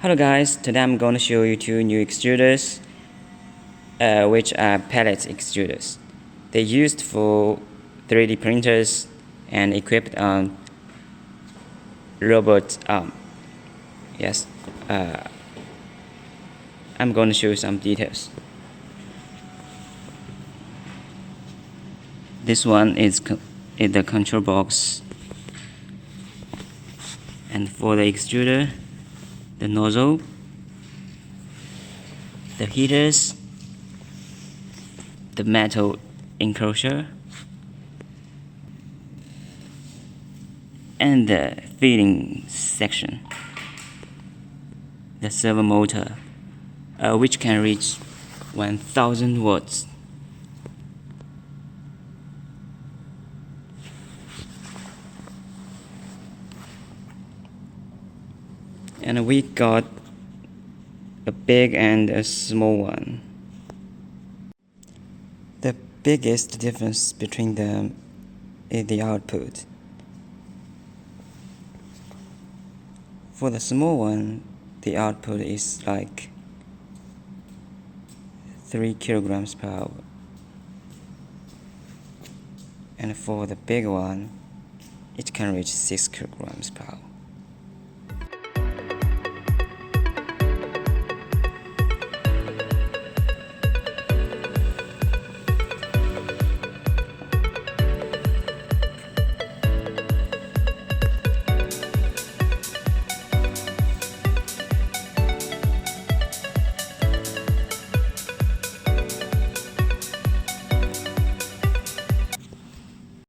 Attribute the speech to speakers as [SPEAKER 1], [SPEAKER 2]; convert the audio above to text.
[SPEAKER 1] Hello guys, today I'm going to show you two new extruders, which are pellet extruders. They're used for 3D printers and equipped on robot arm. Yes, I'm going to show you some details. This one is the control box, and for the extruder, the nozzle, the heaters, the metal enclosure, and the feeding section, the servo motor, which can reach 1000 watts. And we got a big and a small one. The biggest difference between them is the output. For the small one, the output is like 3 kilograms per hour. And for the big one, it can reach 6 kilograms per hour.